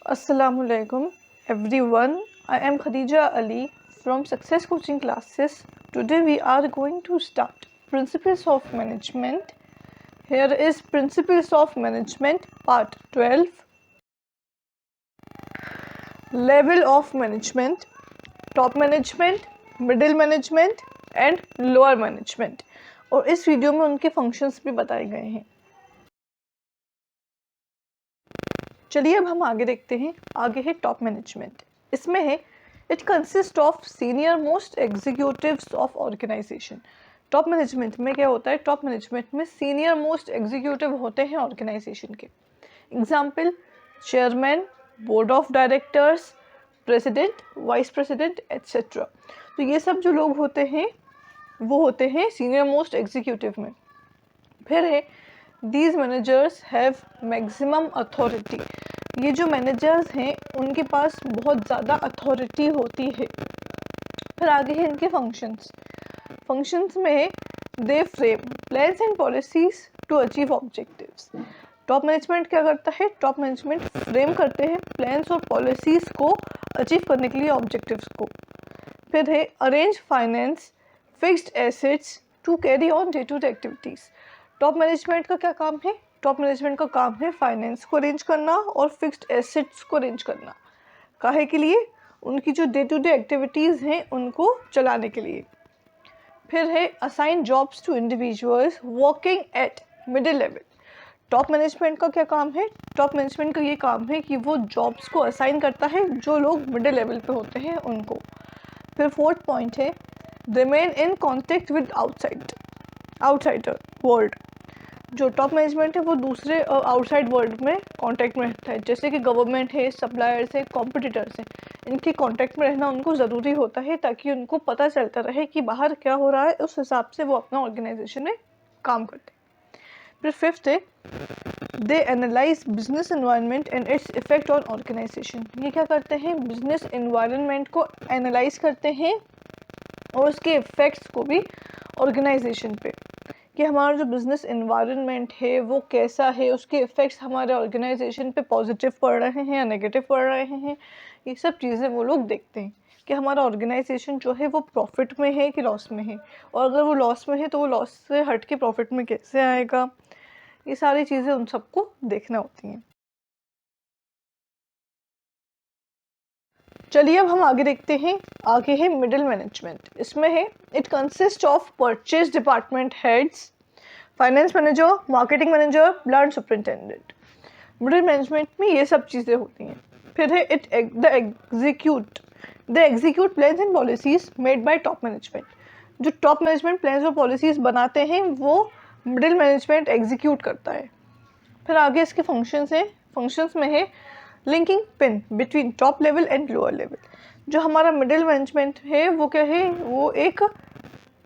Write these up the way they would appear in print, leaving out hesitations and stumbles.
Assalamualaikum everyone. I am Khadija Ali from Success Coaching Classes. Today we are going to start Principles of Management. Here is Principles of Management Part 12. Level of Management, Top Management, Middle Management and Lower Management. और इस video में उनके functions भी बताए गए हैं। चलिए अब हम आगे देखते हैं। आगे है टॉप मैनेजमेंट। इसमें है it consist of senior most executives of organization. Top management में क्या होता है? टॉप मैनेजमेंट में सीनियर मोस्ट एग्जीक्यूटिव होते हैं ऑर्गेनाइजेशन के। Example chairman, board of directors, president, vice president etcetera. तो ये सब जो लोग होते हैं वो होते हैं सीनियर मोस्ट एग्जीक्यूटिव में। फिर है these managers have maximum authority. ये जो मैनेजर्स हैं उनके पास बहुत ज़्यादा अथॉरिटी होती है। फिर आगे है इनके फंक्शंस। फंक्शंस में है they frame plans and policies to achieve objectives. Top management क्या करता है? टॉप मैनेजमेंट फ्रेम करते हैं प्लान्स और पॉलिसीज को अचीव करने के लिए ऑब्जेक्टिव्स को। फिर है arrange finance fixed assets to carry on day to day activities. Top management का क्या काम है? टॉप मैनेजमेंट का काम है फाइनेंस को अरेंज करना और फिक्स्ड एसेट्स को अरेंज करना। काहे के लिए? उनकी जो डे टू डे एक्टिविटीज़ हैं उनको चलाने के लिए। फिर है assign jobs to individuals working at middle level. Top management का क्या काम है? टॉप मैनेजमेंट का ये काम है कि वो जॉब्स को असाइन करता है जो लोग मिडिल लेवल पे होते हैं उनको। फिर फोर्थ पॉइंट है remain in contact with outsider world. जो टॉप मैनेजमेंट है वो दूसरे आउटसाइड वर्ल्ड में कांटेक्ट में रहता है, जैसे कि गवर्नमेंट है, सप्लायर्स है, कॉम्पिटिटर्स हैं। इनके कांटेक्ट में रहना उनको ज़रूरी होता है ताकि उनको पता चलता रहे कि बाहर क्या हो रहा है, उस हिसाब से वो अपना ऑर्गेनाइजेशन में काम करते हैं। फिर फिफ्थ है they analyse business environment and its effect on organisation. ये क्या करते हैं? बिजनेस एनवायरनमेंट को एनालाइज करते हैं और उसके इफ़ेक्ट्स को भी ऑर्गेनाइजेशन पे, कि हमारा जो बिज़नेस एनवायरनमेंट है वो कैसा है, उसके इफ़ेक्ट्स हमारे ऑर्गेनाइजेशन पे पॉजिटिव पड़ रहे हैं या नेगेटिव पड़ रहे हैं। ये सब चीज़ें वो लोग देखते हैं कि हमारा ऑर्गेनाइजेशन जो है वो प्रॉफिट में है कि लॉस में है, और अगर वो लॉस में है तो वो लॉस से हट के प्रॉफिट में कैसे आएगा। ये सारी चीज़ें उन सबको देखना होती हैं। चलिए अब हम आगे देखते हैं। आगे है मिडिल मैनेजमेंट। इसमें है it consist of purchase department heads, finance manager, marketing manager, plant superintendent. Middle management में ये सब चीज़ें होती हैं। फिर है the execute plans and policies made by top management. जो टॉप मैनेजमेंट प्लान्स और पॉलिसीज बनाते हैं वो मिडिल मैनेजमेंट एग्जीक्यूट करता है। फिर आगे इसके फंक्शंस हैं। फंक्शंस में है linking pin between top level and lower level. जो हमारा मिडिल मैनेजमेंट है वो क्या है? वो एक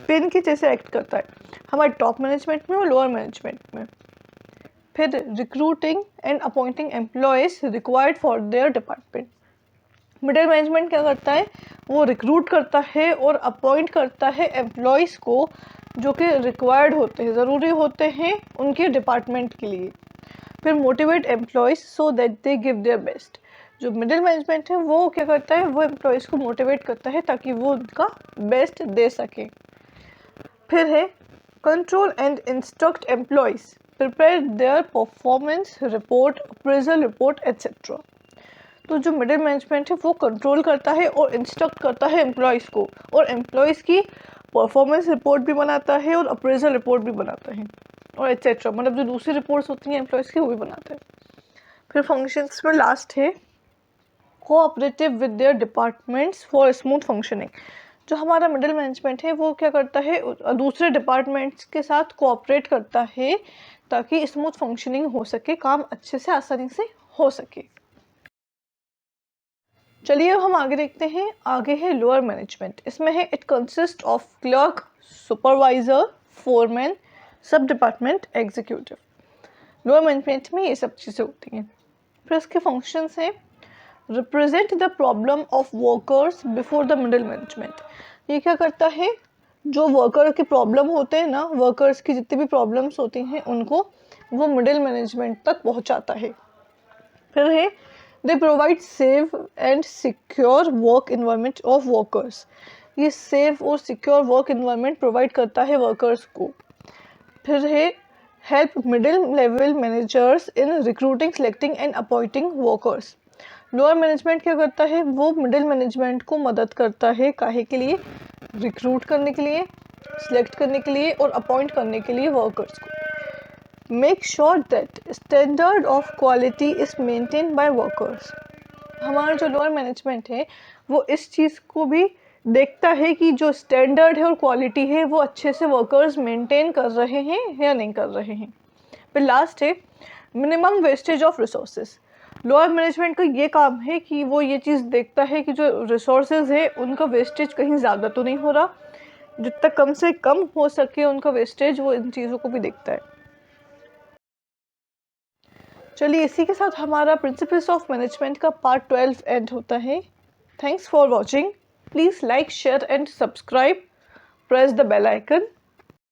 पिन के जैसे एक्ट करता है हमारे टॉप मैनेजमेंट में और लोअर मैनेजमेंट में। फिर recruiting and appointing employees required for their department. Middle management क्या करता है? वो रिक्रूट करता है और अपॉइंट करता है एम्प्लॉयज़ को जो कि रिक्वायर्ड होते हैं, ज़रूरी होते हैं उनके डिपार्टमेंट के लिए। फिर motivate employees so that they give their best. जो मिडिल मैनेजमेंट है वो क्या करता है? वो एम्प्लॉयज़ को मोटिवेट करता है ताकि वो उनका बेस्ट दे सके। फिर है control and instruct employees prepare their performance report, appraisal report etcetera. तो जो मिडिल मैनेजमेंट है वो कंट्रोल करता है और इंस्ट्रक्ट करता है एम्प्लॉयज़ को, और एम्प्लॉयज़ की परफॉर्मेंस रिपोर्ट भी बनाता है और अप्रेजल रिपोर्ट भी बनाता है और एट्सेट्रा, मतलब जो दूसरी रिपोर्ट्स होती हैं एम्प्लॉयज़ की वो भी बनाता है। फिर फंक्शंस में लास्ट है cooperative with their departments for smooth functioning. जो हमारा मिडिल मैनेजमेंट है वो क्या करता है? दूसरे डिपार्टमेंट्स के साथ कोऑपरेट करता है ताकि स्मूथ फंक्शनिंग हो सके, काम अच्छे से आसानी से हो सके। चलिए अब हम आगे देखते हैं। आगे है लोअर मैनेजमेंट। इसमें है it consist of clerk, supervisor, foreman, सब डिपार्टमेंट एग्जीक्यूटिव। लोअर मैनेजमेंट में ये सब चीज़ें होती हैं। फिर इसके फंक्शंस हैं represent the problem of workers before the middle management. ये क्या करता है? जो वर्कर के प्रॉब्लम होते हैं ना, वर्कर्स की जितनी भी प्रॉब्लम्स होती हैं उनको वो मिडिल मैनेजमेंट तक पहुंचाता है। फिर है they provide safe and secure work environment of workers. ये सेफ और सिक्योर वर्क इन्वायरमेंट प्रोवाइड करता है वर्कर्स को। फिर है help middle level managers in recruiting, selecting and appointing workers. Lower management क्या करता है, वो मिडिल मैनेजमेंट को मदद करता है काहे के लिए, रिक्रूट करने के लिए, सिलेक्ट करने के लिए और अपॉइंट करने के लिए वर्कर्स को। Make sure that standard of quality is maintain by workers. हमारा जो लोअर मैनेजमेंट है वो इस चीज़ को भी देखता है कि जो स्टैंडर्ड है और क्वालिटी है वो अच्छे से वर्कर्स मेंटेन कर रहे हैं या नहीं कर रहे हैं। फिर लास्ट है minimum wastage of resources. Lower management का ये काम है कि वो ये चीज़ देखता है कि जो रिसोर्सेज है उनका वेस्टेज कहीं ज़्यादा तो नहीं हो रहा, जितना कम से कम हो सके उनका वेस्टेज, वो इन चीज़ों को भी देखता है। चलिए इसी के साथ हमारा प्रिंसिपल्स ऑफ मैनेजमेंट का पार्ट 12 एंड होता है। Thanks for watching. Please like, share and subscribe, press the bell icon.